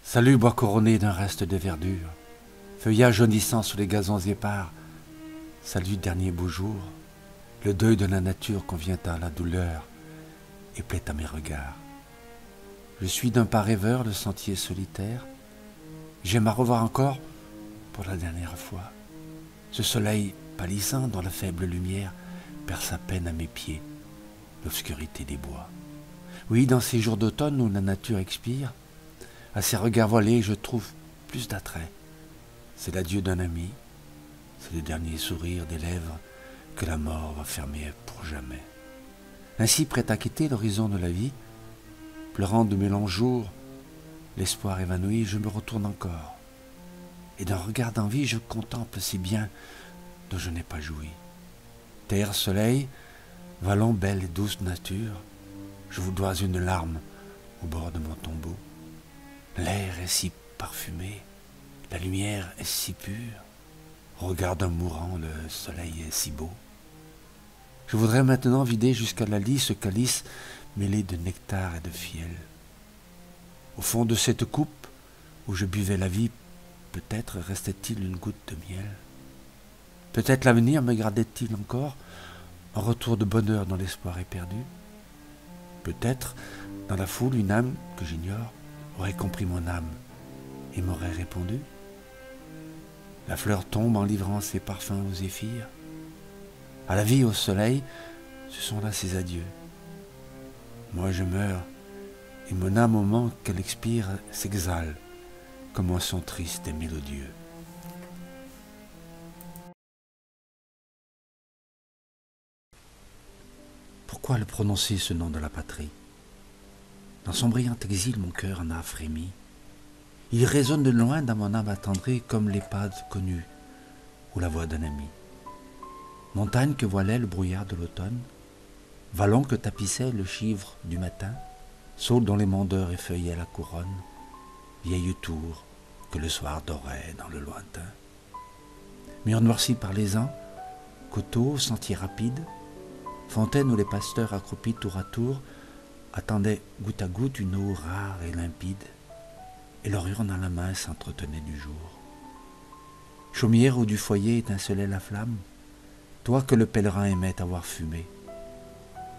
Salut, bois couronné d'un reste de verdure, feuillage jaunissant sous les gazons épars. Salut, dernier beau jour, le deuil de la nature convient à la douleur et plaît à mes regards. Je suis d'un pas rêveur le sentier solitaire, j'aime à revoir encore, pour la dernière fois, ce soleil pâlissant dont la faible lumière perce à peine à mes pieds l'obscurité des bois. Oui, dans ces jours d'automne où la nature expire, à ses regards voilés, je trouve plus d'attrait. C'est l'adieu d'un ami, c'est le dernier sourire des lèvres que la mort va fermer pour jamais. Ainsi, prêt à quitter l'horizon de la vie, pleurant de mes longs jours, l'espoir évanoui, je me retourne encore. Et d'un regard d'envie, je contemple ces biens dont je n'ai pas joui. Terre, soleil, vallon, belle et douce nature, je vous dois une larme au bord de mon tombeau. L'air est si parfumé, la lumière est si pure, au regard d'un mourant, le soleil est si beau. Je voudrais maintenant vider jusqu'à la lie ce calice mêlé de nectar et de fiel. Au fond de cette coupe où je buvais la vie, peut-être restait-il une goutte de miel. Peut-être l'avenir me gardait-il encore un retour de bonheur dont l'espoir est perdu. Peut-être, dans la foule, une âme que j'ignore aurait compris mon âme et m'aurait répondu. La fleur tombe en livrant ses parfums aux zéphyrs. À la vie, au soleil, ce sont là ses adieux. Moi je meurs, et mon âme au moment qu'elle expire s'exhale comme un son triste et mélodieux. Pourquoi le prononcer ce nom de la patrie? Dans son brillant exil, mon cœur en a frémi. Il résonne de loin dans mon âme attendrie comme les pas connus ou la voix d'un ami. Montagne que voilait le brouillard de l'automne, vallon que tapissait le givre du matin, saule dont les mondeurs effeuillaient la couronne, vieille tour que le soir dorait dans le lointain. Mur noirci par les ans, coteaux, sentiers rapides, fontaine où les pasteurs accroupis tour à tour attendaient goutte à goutte une eau rare et limpide, et leur urne à la main s'entretenait du jour. Chaumière où du foyer étincelait la flamme, toi que le pèlerin aimait avoir fumé,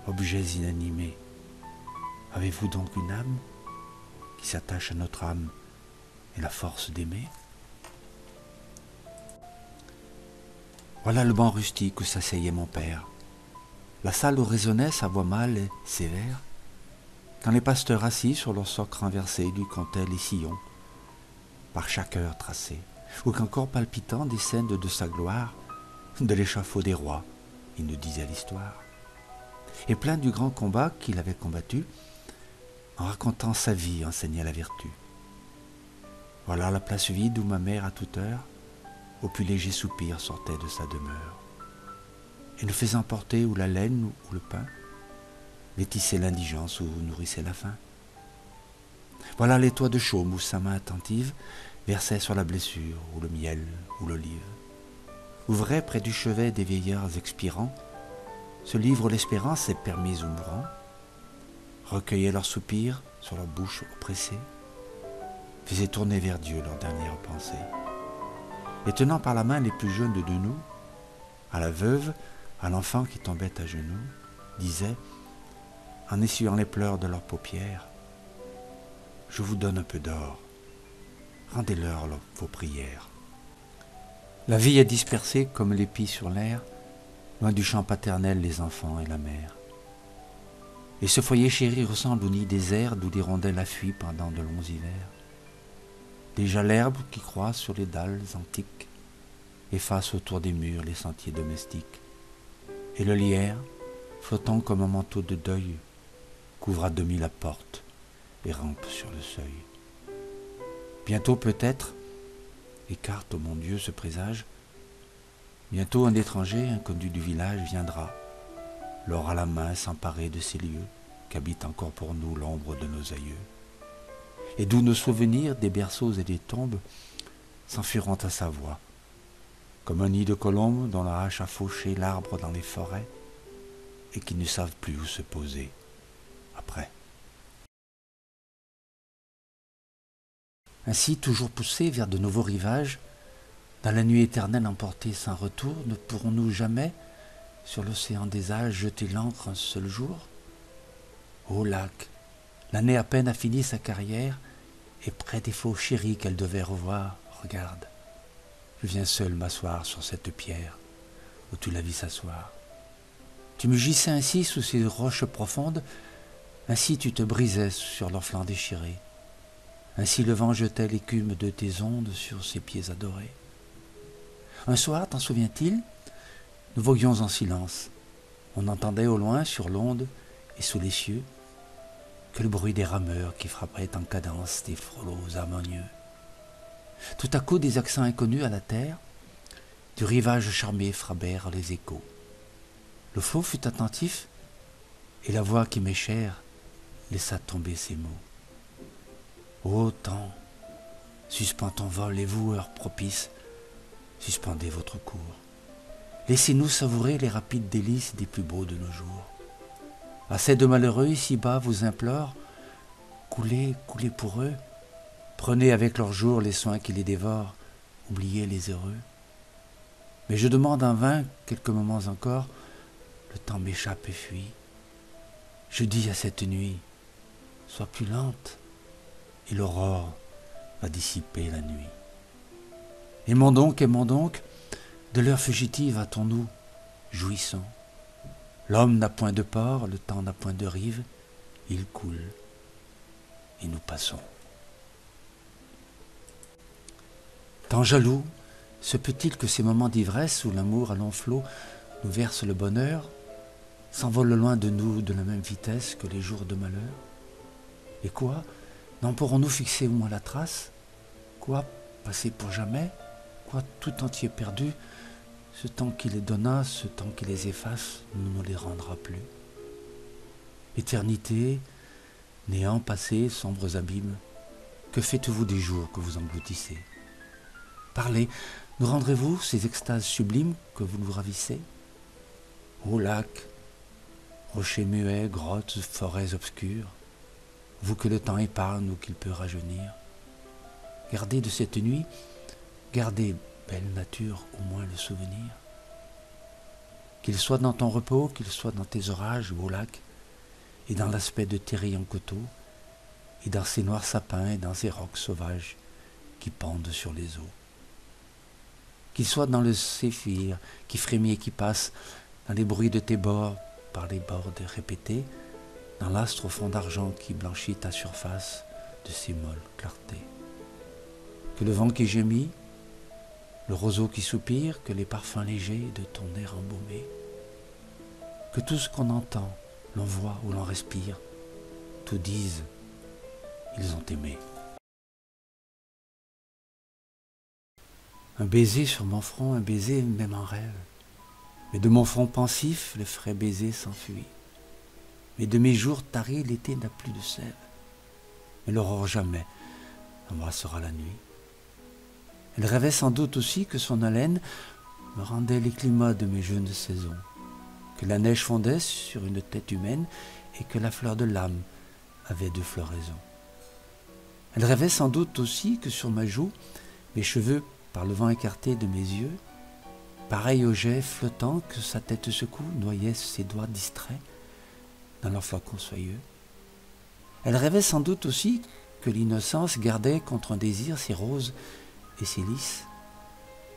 objets inanimés, avez-vous donc une âme qui s'attache à notre âme et la force d'aimer? Voilà le banc rustique où s'asseyait mon père, la salle où résonnait sa voix mâle et sévère, quand les pasteurs assis sur leur socle renversé lui contaient les sillons, par chaque heure tracée, ou qu'encore palpitant des scènes de sa gloire, de l'échafaud des rois, il nous disait l'histoire. Et plein du grand combat qu'il avait combattu, en racontant sa vie, enseignait la vertu. Voilà la place vide où ma mère, à toute heure, au plus léger soupir sortait de sa demeure, et nous faisant porter ou la laine ou le pain, vêtissait l'indigence ou nourrissait la faim. Voilà les toits de chaume où sa main attentive versait sur la blessure, ou le miel, ou l'olive. Ouvrait près du chevet des vieillards expirants, ce livre l'espérance est permise aux mourants, recueillait leurs soupirs sur leur bouche oppressée, faisait tourner vers Dieu leurs dernières pensées. Et tenant par la main les plus jeunes de nous, à la veuve, à l'enfant qui tombait à genoux, disait, en essuyant les pleurs de leurs paupières, « Je vous donne un peu d'or, rendez-leur vos prières. » La vie est dispersée comme l'épi sur l'air, loin du champ paternel les enfants et la mère. Et ce foyer chéri ressemble au nid désert d'où l'hirondelle a fui pendant de longs hivers. Déjà l'herbe qui croît sur les dalles antiques efface autour des murs les sentiers domestiques. Et le lierre, flottant comme un manteau de deuil, couvre à demi la porte et rampe sur le seuil. Bientôt peut-être, écarte, ô mon Dieu, ce présage, bientôt un étranger, inconnu du village, viendra, l'or à la main, s'emparer de ces lieux qu'habite encore pour nous l'ombre de nos aïeux, et d'où nos souvenirs des berceaux et des tombes s'enfuiront à sa voix, comme un nid de colombes dont la hache a fauché l'arbre dans les forêts et qui ne savent plus où se poser après. Ainsi, toujours poussés vers de nouveaux rivages, dans la nuit éternelle emportée sans retour, ne pourrons-nous jamais, sur l'océan des âges, jeter l'ancre un seul jour? Ô lac, l'année à peine a fini sa carrière, et près des faux chéris qu'elle devait revoir, regarde, je viens seul m'asseoir sur cette pierre où tu l'as vu s'asseoir. Tu me gissais ainsi sous ces roches profondes, ainsi tu te brisais sur leurs flancs déchirés. Ainsi le vent jetait l'écume de tes ondes sur ses pieds adorés. Un soir, t'en souviens-t-il, nous voguions en silence. On entendait au loin, sur l'onde et sous les cieux, que le bruit des rameurs qui frappaient en cadence des frollos harmonieux. Tout à coup, des accents inconnus à la terre, du rivage charmé frappèrent les échos. Le flot fut attentif, et la voix qui m'est chère laissa tomber ces mots. Ô temps, suspends ton vol et vous, heure propice, suspendez votre cours. Laissez-nous savourer les rapides délices des plus beaux de nos jours. Assez de malheureux ici-bas vous implorent, coulez, coulez pour eux, prenez avec leurs jours les soins qui les dévorent, oubliez les heureux. Mais je demande en vain, quelques moments encore, le temps m'échappe et fuit. Je dis à cette nuit, sois plus lente, et l'aurore va dissiper la nuit. Aimons donc, de l'heure fugitive hâtons-nous, jouissons. L'homme n'a point de port, le temps n'a point de rive, il coule, et nous passons. Tant jaloux, se peut-il que ces moments d'ivresse où l'amour à long flot nous verse le bonheur, s'envolent loin de nous de la même vitesse que les jours de malheur? Et quoi, n'en pourrons-nous fixer au moins la trace? Quoi, passer pour jamais? Quoi, tout entier perdu? Ce temps qui les donna, ce temps qui les efface, ne nous les rendra plus. Éternité, néant passé, sombres abîmes, que faites-vous des jours que vous engloutissez? Parlez, nous rendrez-vous ces extases sublimes que vous nous ravissez? Ô lac, rochers muets, grottes, forêts obscures, vous que le temps épargne ou qu'il peut rajeunir, gardez de cette nuit, gardez, belle nature, au moins le souvenir. Qu'il soit dans ton repos, qu'il soit dans tes orages, ô lac, et dans l'aspect de tes rayons coteaux, et dans ces noirs sapins et dans ces rocs sauvages qui pendent sur les eaux. Qu'il soit dans le séphir qui frémit et qui passe, dans les bruits de tes bords par les bords répétés, dans l'astre au fond d'argent qui blanchit ta surface de ses molles clartés. Que le vent qui gémit, le roseau qui soupire, que les parfums légers de ton air embaumé, que tout ce qu'on entend, l'on voit ou l'on respire, tout disent, ils ont aimé. Un baiser sur mon front, un baiser même en rêve, mais de mon front pensif, le frais baiser s'enfuit. Mais de mes jours taris, l'été n'a plus de sève, mais l'aurore jamais embrassera la nuit. Elle rêvait sans doute aussi que son haleine me rendait les climats de mes jeunes saisons, que la neige fondait sur une tête humaine et que la fleur de l'âme avait deux floraisons. Elle rêvait sans doute aussi que sur ma joue, mes cheveux, par le vent écarté de mes yeux, pareil au jet flottant que sa tête secoue, noyaient ses doigts distraits dans leur flacon soyeux. Elle rêvait sans doute aussi que l'innocence gardait contre un désir ses roses et ses lys,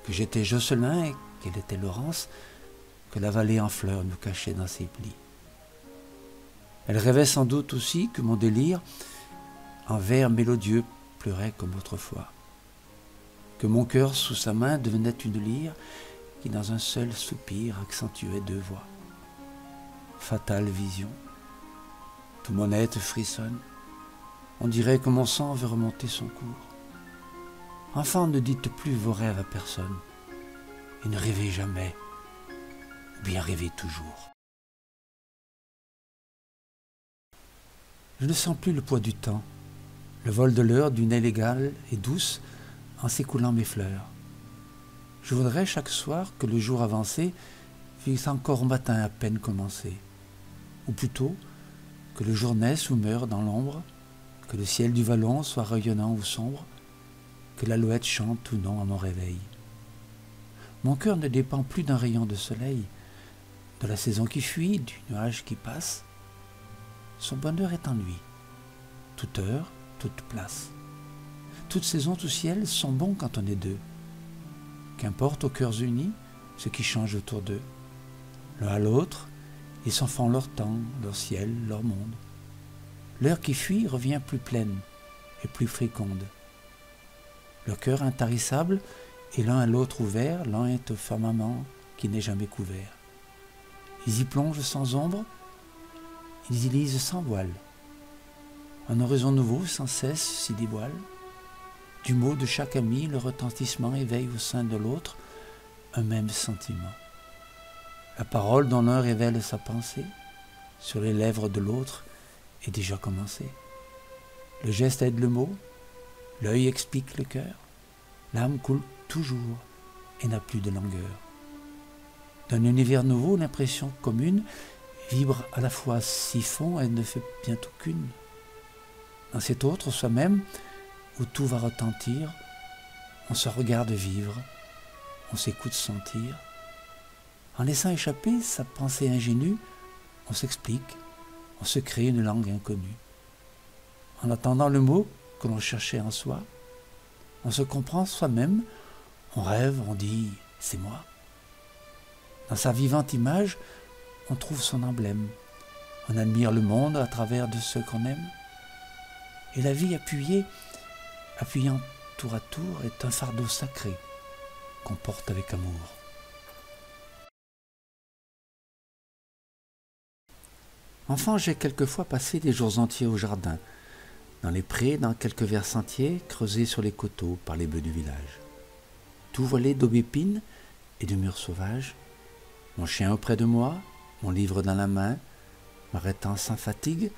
que j'étais Jocelyn et qu'elle était Laurence, que la vallée en fleurs nous cachait dans ses plis. Elle rêvait sans doute aussi que mon délire, en vers mélodieux, pleurait comme autrefois, que mon cœur sous sa main devenait une lyre qui dans un seul soupir accentuait deux voix. Fatale vision, tout mon être frissonne, on dirait que mon sang veut remonter son cours. Enfants, ne dites plus vos rêves à personne, et ne rêvez jamais, ou bien rêvez toujours. Je ne sens plus le poids du temps, le vol de l'heure d'une aile égale et douce en s'écoulant mes fleurs. Je voudrais chaque soir que le jour avancé fût encore au matin à peine commencé, ou plutôt que le jour naisse ou meure dans l'ombre, que le ciel du vallon soit rayonnant ou sombre, que l'alouette chante ou non à mon réveil. Mon cœur ne dépend plus d'un rayon de soleil, de la saison qui fuit, du nuage qui passe. Son bonheur est en lui, toute heure, toute place. Toute saison, tout ciel sont bons quand on est deux. Qu'importe aux cœurs unis ce qui change autour d'eux. L'un à l'autre, ils s'en font leur temps, leur ciel, leur monde. L'heure qui fuit revient plus pleine et plus féconde. Leur cœur intarissable est l'un à l'autre ouvert, l'un est au firmament qui n'est jamais couvert. Ils y plongent sans ombre, ils y lisent sans voile. Un horizon nouveau sans cesse s'y dévoile. Du mot de chaque ami, le retentissement éveille au sein de l'autre un même sentiment. La parole dont l'un révèle sa pensée, sur les lèvres de l'autre, est déjà commencée. Le geste aide le mot, l'œil explique le cœur, l'âme coule toujours et n'a plus de langueur. D'un univers nouveau, l'impression commune vibre à la fois si fond et ne fait bientôt qu'une. Dans cet autre soi-même, où tout va retentir, on se regarde vivre, on s'écoute sentir. En laissant échapper sa pensée ingénue, on s'explique, on se crée une langue inconnue. En attendant le mot que l'on cherchait en soi, on se comprend soi-même, on rêve, on dit « c'est moi ». Dans sa vivante image, on trouve son emblème. On admire le monde à travers de ceux qu'on aime. Et la vie appuyant tour à tour, est un fardeau sacré qu'on porte avec amour. Enfant, j'ai quelquefois passé des jours entiers au jardin, dans les prés, dans quelques verts sentiers creusés sur les coteaux par les bœufs du village. Tout voilé d'aubépines et de mûres sauvages, mon chien auprès de moi, mon livre dans la main, m'arrêtant sans fatigue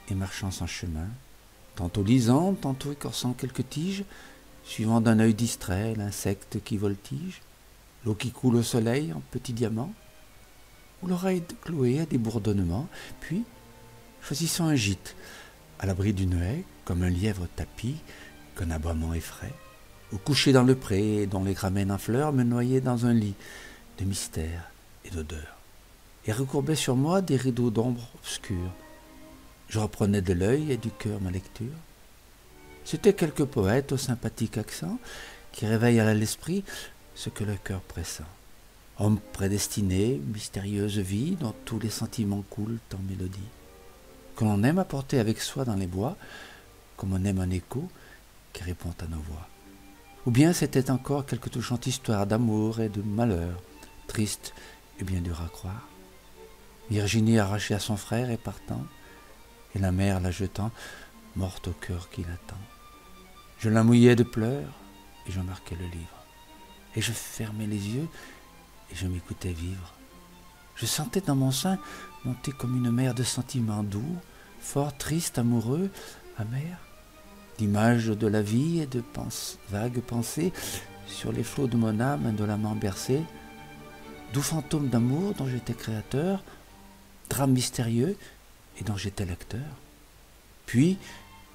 et marchant sans chemin, tantôt lisant, tantôt écorçant quelques tiges, suivant d'un œil distrait l'insecte qui voltige, l'eau qui coule au soleil en petits diamants, ou l'oreille clouée à des bourdonnements, puis choisissant un gîte, à l'abri d'une haie, comme un lièvre tapi, qu'un aboiement effraie, ou couché dans le pré, dont les gramènes en fleurs me noyaient dans un lit de mystère et d'odeur, et recourbaient sur moi des rideaux d'ombre obscurs. Je reprenais de l'œil et du cœur ma lecture. C'étaient quelques poètes au sympathique accent qui réveillent à l'esprit ce que le cœur pressent. Hommes prédestinés, mystérieuse vie dont tous les sentiments coulent en mélodie, que l'on aime apporter avec soi dans les bois, comme on aime un écho qui répond à nos voix. Ou bien c'était encore quelque touchante histoire d'amour et de malheur, triste et bien dur à croire. Virginie arrachée à son frère et partant, et la mère la jetant, morte au cœur qui l'attend. Je la mouillais de pleurs, et je marquais le livre. Et je fermais les yeux, et je m'écoutais vivre. Je sentais dans mon sein monter comme une mer de sentiments doux, fort tristes, amoureux, amers, d'images de la vie et de vagues pensées sur les flots de mon âme indolemment bercés, doux fantômes d'amour dont j'étais créateur, drames mystérieux et dont j'étais lecteur. Puis,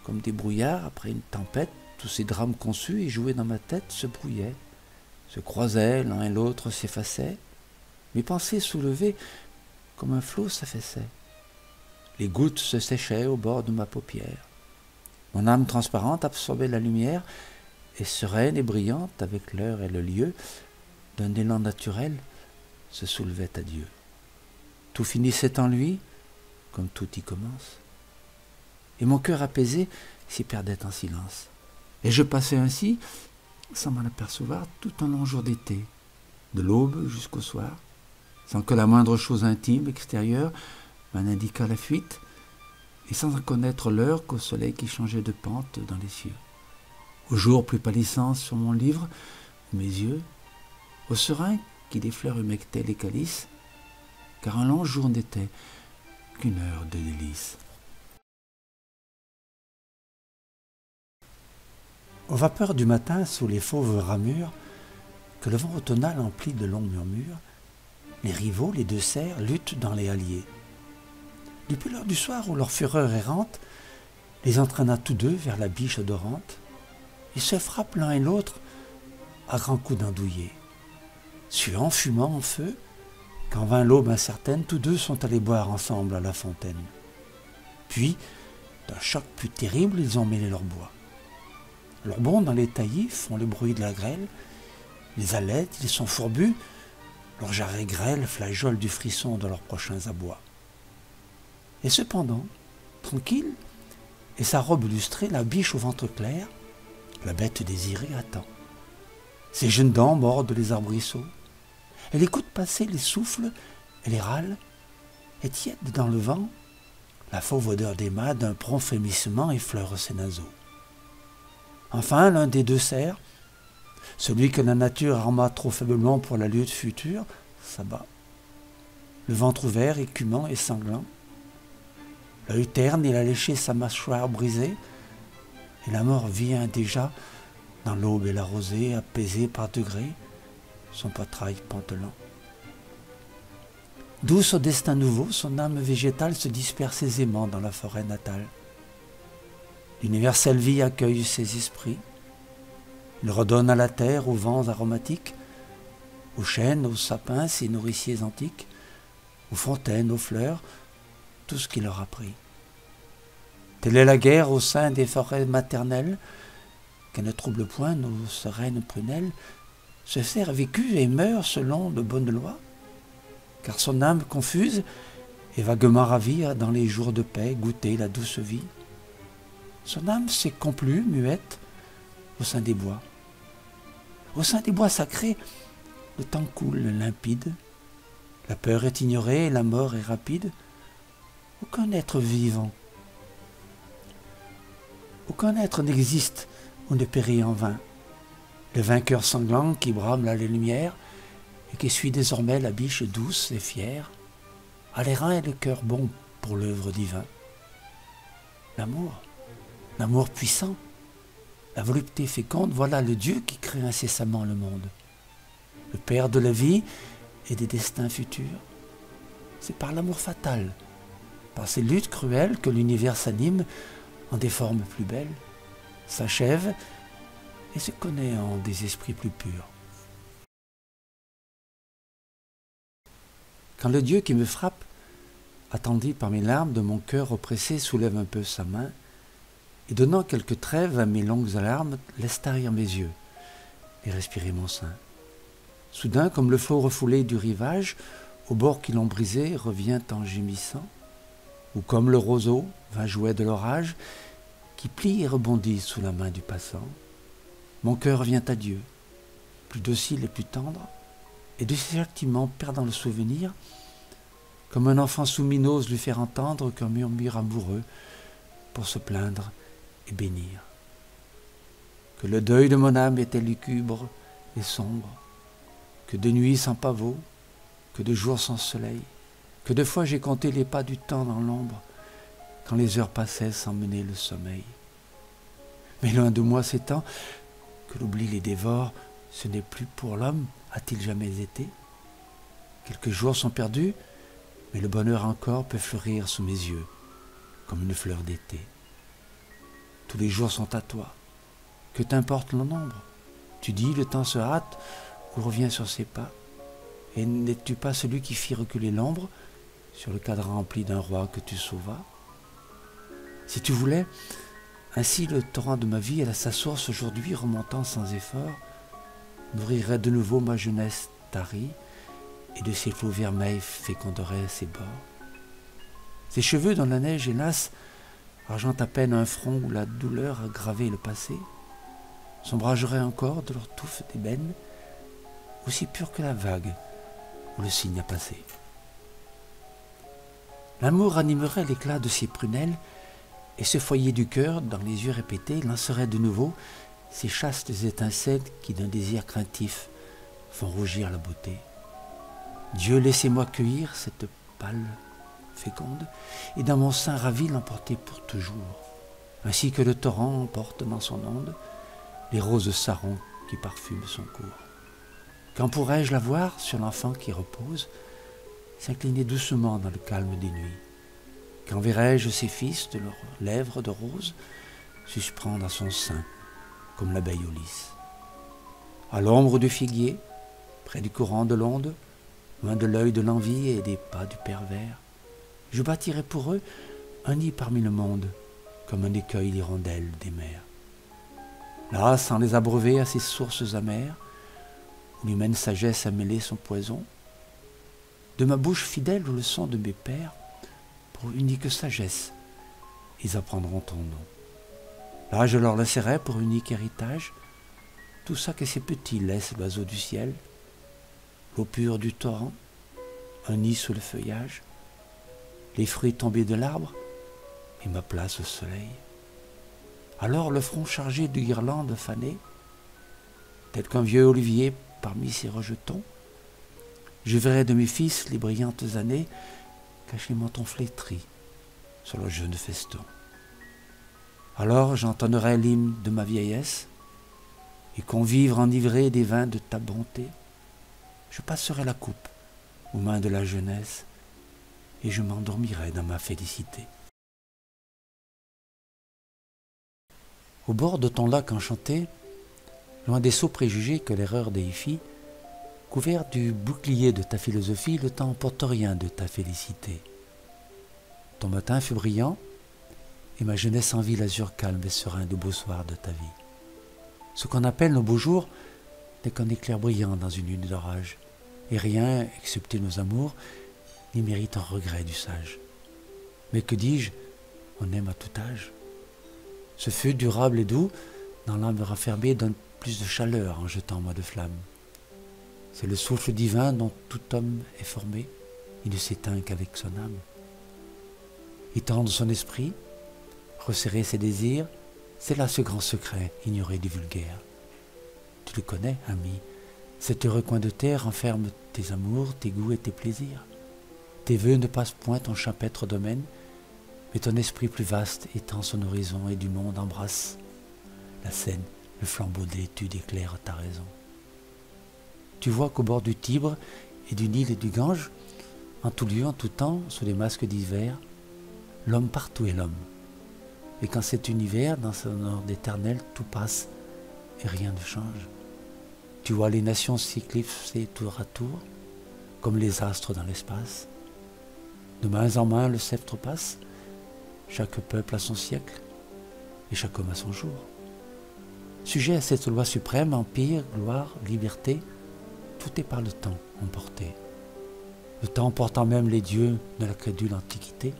comme des brouillards après une tempête, tous ces drames conçus et joués dans ma tête se brouillaient, se croisaient, l'un et l'autre s'effaçaient, mes pensées soulevées comme un flot s'affaissaient. Les gouttes se séchaient au bord de ma paupière. Mon âme transparente absorbait la lumière, et sereine et brillante, avec l'heure et le lieu, d'un élan naturel, se soulevait à Dieu. Tout finissait en lui, comme tout y commence. Et mon cœur apaisé s'y perdait en silence. Et je passais ainsi, sans m'en apercevoir, tout un long jour d'été, de l'aube jusqu'au soir, sans que la moindre chose intime, extérieure, m'en indiquât la fuite, et sans en connaître l'heure qu'au soleil qui changeait de pente dans les cieux. Au jour plus pâlissant sur mon livre, mes yeux, au serein qui des fleurs humectait les calices, car un long jour n'était qu'une heure de délices. Aux vapeurs du matin, sous les fauves ramures, que le vent automnal emplit de longs murmures, les rivaux, les deux cerfs, luttent dans les halliers. Depuis l'heure du soir où leur fureur errante les entraîna tous deux vers la biche odorante, ils se frappent l'un et l'autre à grands coups d'andouillé. Suant, fumant, en feu, quand vint l'aube incertaine, tous deux sont allés boire ensemble à la fontaine. Puis, d'un choc plus terrible, ils ont mêlé leur bois. Leurs bonds dans les taillis font le bruit de la grêle, les allaitent, ils sont fourbus, leurs jarrets grêles flageolent du frisson de leurs prochains abois. Et cependant, tranquille, et sa robe lustrée, la biche au ventre clair, la bête désirée attend. Ses jeunes dents mordent les arbrisseaux. Elle écoute passer les souffles et les râles, et tiède dans le vent, la fauve odeur des mâts d'un prompt frémissement effleure ses naseaux. Enfin, l'un des deux cerfs, celui que la nature arma trop faiblement pour la lutte future, s'abat. Le ventre ouvert, écumant et sanglant, l'œil terne, il a léché sa mâchoire brisée, et la mort vient déjà, dans l'aube et la rosée, apaiser par degrés son poitrail pantelant. Douce au destin nouveau, son âme végétale se disperse aisément dans la forêt natale. L'universelle vie accueille ses esprits. Il redonne à la terre, aux vents aromatiques, aux chênes, aux sapins, ses nourriciers antiques, aux fontaines, aux fleurs, tout ce qu'il leur a pris. Telle est la guerre au sein des forêts maternelles, qu'elle ne trouble point nos sereines prunelles. Ce cerf a vécu et meurt selon de bonnes lois, car son âme confuse et vaguement ravie a dans les jours de paix goûté la douce vie. Son âme s'est complue, muette, au sein des bois. Au sein des bois sacrés, le temps coule limpide, la peur est ignorée et la mort est rapide. Aucun être vivant, aucun être n'existe ou ne périt en vain. Le vainqueur sanglant qui brame la lumière et qui suit désormais la biche douce et fière, a les reins et le cœur bon pour l'œuvre divin. L'amour puissant, la volupté féconde, voilà le Dieu qui crée incessamment le monde. Le Père de la vie et des destins futurs. C'est par l'amour fatal, par ces luttes cruelles que l'univers s'anime en des formes plus belles, s'achève et se connaît en des esprits plus purs. Quand le Dieu qui me frappe, attendri par mes larmes de mon cœur oppressé, soulève un peu sa main, et donnant quelques trêves à mes longues alarmes, laisse tarir mes yeux et respirer mon sein. Soudain, comme le flot refoulé du rivage, au bord qui l'ont brisé, revient en gémissant, ou comme le roseau, vain jouet de l'orage, qui plie et rebondit sous la main du passant. Mon cœur vient à Dieu, plus docile et plus tendre, et de ses châtiments perdant le souvenir, comme un enfant soumis n'ose lui faire entendre qu'un murmure amoureux pour se plaindre et bénir. Que le deuil de mon âme était lugubre et sombre, que de nuits sans pavot, que de jours sans soleil, que de fois j'ai compté les pas du temps dans l'ombre, quand les heures passaient sans mener le sommeil. Mais loin de moi ces temps, que l'oubli les dévore, ce n'est plus pour l'homme, a-t-il jamais été? Quelques jours sont perdus, mais le bonheur encore peut fleurir sous mes yeux, comme une fleur d'été. Tous les jours sont à toi, que t'importe le nombre? Tu dis, le temps se hâte, ou revient sur ses pas, et n'es-tu pas celui qui fit reculer l'ombre sur le cadran rempli d'un roi que tu sauvas? Si tu voulais, ainsi le torrent de ma vie à sa source aujourd'hui remontant sans effort, nourrirait de nouveau ma jeunesse tarie, et de ses flots vermeils féconderait ses bords. Ses cheveux dans la neige, hélas, argentent à peine un front où la douleur a gravé le passé, s'ombrageraient encore de leur touffe d'ébène, aussi pure que la vague où le cygne a passé. L'amour animerait l'éclat de ses prunelles, et ce foyer du cœur, dans les yeux répétés, lancerait de nouveau ces chastes étincelles qui, d'un désir craintif, font rougir la beauté. Dieu, laissez-moi cueillir cette pâle féconde, et dans mon sein ravi l'emporter pour toujours, ainsi que le torrent emporte dans son onde les roses sarons qui parfument son cours. Quand pourrais-je la voir sur l'enfant qui repose, s'incliner doucement dans le calme des nuits? Quand verrai-je ses fils de leurs lèvres de rose suspendre à son sein, comme l'abeille au lys? À l'ombre du figuier, près du courant de l'onde, loin de l'œil de l'envie et des pas du pervers, je bâtirai pour eux un nid parmi le monde, comme un écueil d'hirondelles des mers. Là, sans les abreuver à ces sources amères, où l'humaine sagesse a mêlé son poison, de ma bouche fidèle aux leçons de mes pères, pour unique sagesse, ils apprendront ton nom. Là, je leur laisserai pour unique héritage tout ça que ces petits laissent l'oiseau du ciel, l'eau pure du torrent, un nid sous le feuillage, les fruits tombés de l'arbre et ma place au soleil. Alors le front chargé de guirlandes fanées, tel qu'un vieux olivier parmi ses rejetons, je verrai de mes fils les brillantes années cacher menton flétri sur le jeune feston. Alors j'entonnerai l'hymne de ma vieillesse, et convivre enivré des vins de ta bonté, je passerai la coupe aux mains de la jeunesse, et je m'endormirai dans ma félicité. Au bord de ton lac enchanté, loin des sots préjugés que l'erreur déifie, couvert du bouclier de ta philosophie, le temps n'emporte rien de ta félicité. Ton matin fut brillant, et ma jeunesse envie l'azur calme et serein du beau soir de ta vie. Ce qu'on appelle nos beaux jours n'est qu'un éclair brillant dans une nuit d'orage, et rien, excepté nos amours, n'y mérite un regret du sage. Mais que dis-je, on aime à tout âge. Ce feu durable et doux, dans l'âme renfermée, donne plus de chaleur en jetant moins de flammes. C'est le souffle divin dont tout homme est formé, il ne s'éteint qu'avec son âme. Étendre son esprit, resserrer ses désirs, c'est là ce grand secret ignoré du vulgaire. Tu le connais, ami, cet heureux coin de terre renferme tes amours, tes goûts et tes plaisirs. Tes vœux ne passent point ton champêtre domaine, mais ton esprit plus vaste étend son horizon et du monde embrasse la Seine, le flambeau de l'étude éclaire ta raison. Tu vois qu'au bord du Tibre et du Nil et du Gange, en tout lieu, en tout temps, sous les masques d'hiver, l'homme partout est l'homme. Et quand cet univers, dans son ordre éternel, tout passe et rien ne change. Tu vois les nations s'éclipser tour à tour, comme les astres dans l'espace. De main en main, le sceptre passe, chaque peuple a son siècle, et chaque homme a son jour. Sujet à cette loi suprême, empire, gloire, liberté, tout est par le temps emporté. Le temps emportant même les dieux de la crédule antiquité.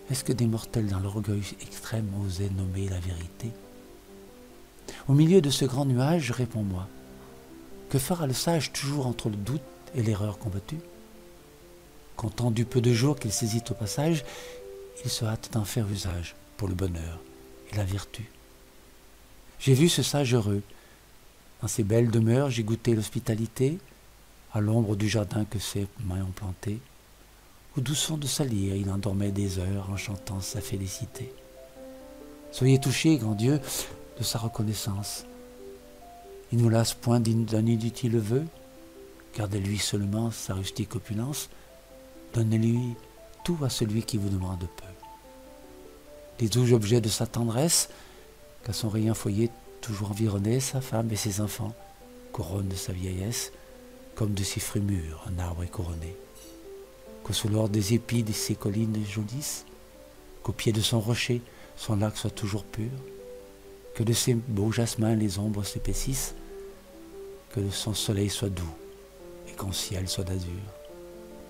Est-ce que des mortels dans l'orgueil extrême osaient nommer la vérité? Au milieu de ce grand nuage, réponds-moi, que fera le sage toujours entre le doute et l'erreur combattue? Content du peu de jours qu'il saisit au passage, il se hâte d'en faire usage pour le bonheur et la vertu. J'ai vu ce sage heureux. Dans ses belles demeures, j'ai goûté l'hospitalité, à l'ombre du jardin que ses mains ont planté. Au doux son de sa lyre, il endormait des heures en chantant sa félicité. Soyez touchés, grand Dieu, de sa reconnaissance. Il ne nous lasse point d'un inutile vœu. Gardez-lui seulement sa rustique opulence. Donnez-lui tout à celui qui vous demande peu. Les doux objets de sa tendresse, qu'à son rayant foyer toujours environné, sa femme et ses enfants couronnent de sa vieillesse, comme de ses fruits mûrs, un arbre est couronné. Qu'au souleur des épis de ses collines jaunissent, qu'au pied de son rocher, son lac soit toujours pur, que de ses beaux jasmins les ombres s'épaississent, que son soleil soit doux et qu'en ciel soit d'azur,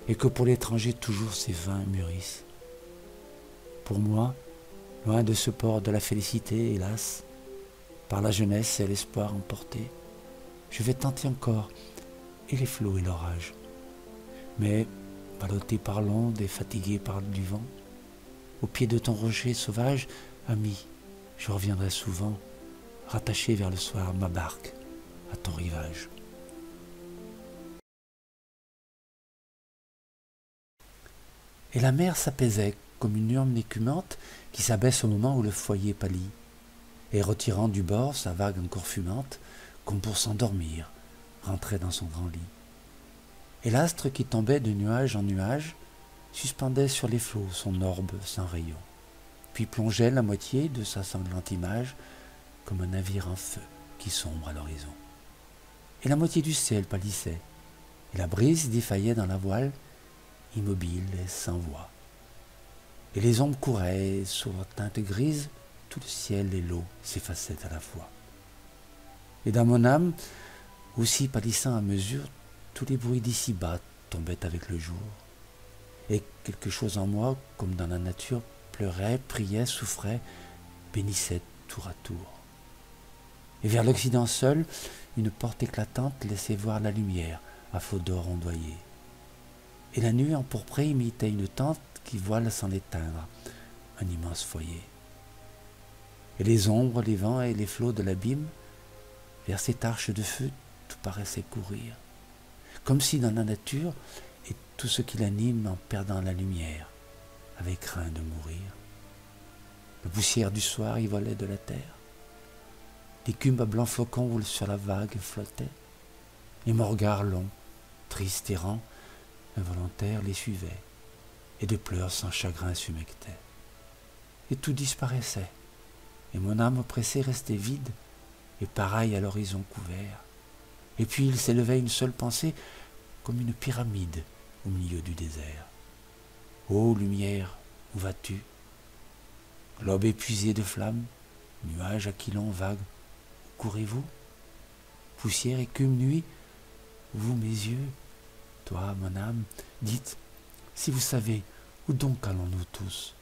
et que pour l'étranger toujours ses vins mûrissent. Pour moi, loin de ce port de la félicité, hélas, par la jeunesse et l'espoir emporté, je vais tenter encore, et les flots et l'orage. Mais, ballotté par l'onde et fatigué par du vent, au pied de ton rocher sauvage, ami, je reviendrai souvent, rattaché vers le soir ma barque à ton rivage. Et la mer s'apaisait comme une urne écumante qui s'abaisse au moment où le foyer pâlit, et retirant du bord sa vague encore fumante, comme pour s'endormir, rentrait dans son grand lit. Et l'astre qui tombait de nuage en nuage suspendait sur les flots son orbe sans rayon, puis plongeait la moitié de sa sanglante image comme un navire en feu qui sombre à l'horizon. Et la moitié du ciel pâlissait, et la brise défaillait dans la voile, immobile et sans voix. Et les ombres couraient, et sur leur teinte grise, tout le ciel et l'eau s'effaçaient à la fois. Et dans mon âme, aussi pâlissant à mesure, tous les bruits d'ici-bas tombaient avec le jour. Et quelque chose en moi, comme dans la nature, pleurait, priait, souffrait, bénissait tour à tour. Et vers l'Occident seul, une porte éclatante laissait voir la lumière à flot d'or ondoyé. Et la nuit empourprée imitait une tente qui voile sans l'éteindre, un immense foyer. Et les ombres, les vents et les flots de l'abîme, vers cette arche de feu, tout paraissait courir, comme si dans la nature, et tout ce qui l'anime en perdant la lumière, avait craint de mourir. La poussière du soir y volait de la terre. L'écume à blancs flocons sur la vague flottait, et mon regard long, triste, errant, involontaire les suivait, et de pleurs sans chagrin s'humectait. Et tout disparaissait, et mon âme oppressée restait vide, et pareille à l'horizon couvert. Et puis il s'élevait une seule pensée, comme une pyramide au milieu du désert. Ô lumière, où vas-tu? Globe épuisé de flammes, nuage aquilon vague, où courez-vous? Poussière, écume, nuit, vous mes yeux, toi, mon âme, dites, si vous savez, où donc allons-nous tous?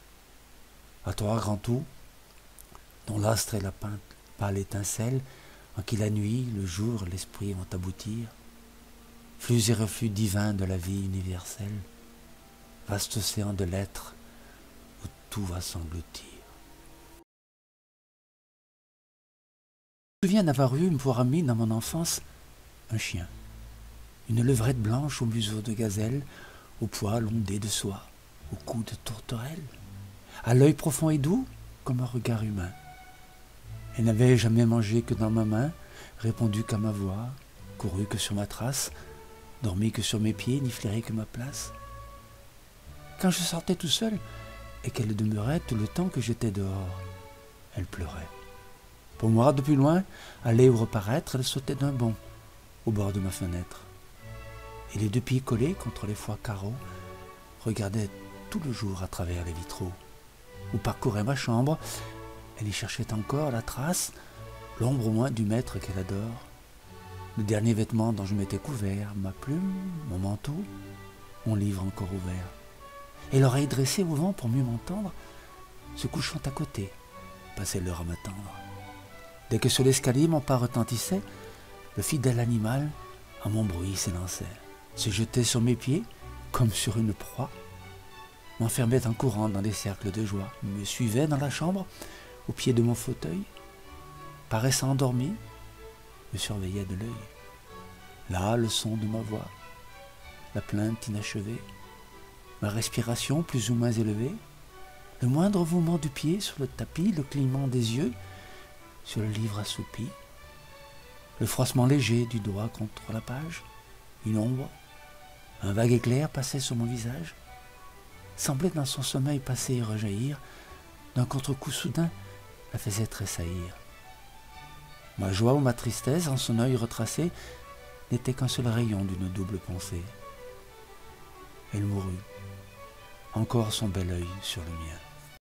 À toi, grand tout, dont l'astre et la pâle étincelle, en qui la nuit, le jour, l'esprit vont aboutir, flux et reflux divins de la vie universelle, vaste océan de l'être où tout va s'engloutir. Je me souviens d'avoir eu pour ami dans mon enfance un chien, une levrette blanche au museau de gazelle, au poil ondé de soie, au cou de tourterelle, à l'œil profond et doux comme un regard humain. Elle n'avait jamais mangé que dans ma main, répondu qu'à ma voix, couru que sur ma trace, dormi que sur mes pieds, ni flairé que ma place. Quand je sortais tout seul, et qu'elle demeurait tout le temps que j'étais dehors, elle pleurait. Pour moi, depuis loin, aller ou reparaître, elle sautait d'un bond, au bord de ma fenêtre. Et les deux pieds collés contre les foies carreaux, regardaient tout le jour à travers les vitraux. Ou parcourait ma chambre, elle y cherchait encore la trace, l'ombre au moins du maître qu'elle adore. Le dernier vêtement dont je m'étais couvert, ma plume, mon manteau, mon livre encore ouvert. Et l'oreille dressée au vent pour mieux m'entendre, se couchant à côté, passait l'heure à m'attendre. Dès que sur l'escalier mon pas retentissait, le fidèle animal, à mon bruit, s'élançait, se jetait sur mes pieds, comme sur une proie, m'enfermait en courant dans des cercles de joie, me suivait dans la chambre, au pied de mon fauteuil, paraissant endormi, me surveillait de l'œil. Là, le son de ma voix, la plainte inachevée, ma respiration plus ou moins élevée, le moindre mouvement du pied sur le tapis, le clignement des yeux sur le livre assoupi, le froissement léger du doigt contre la page, une ombre, un vague éclair passait sur mon visage, semblait dans son sommeil passer et rejaillir, d'un contre-coup soudain la faisait tressaillir. Ma joie ou ma tristesse, en son œil retracé, n'était qu'un seul rayon d'une double pensée. Elle mourut, encore son bel œil sur le mien.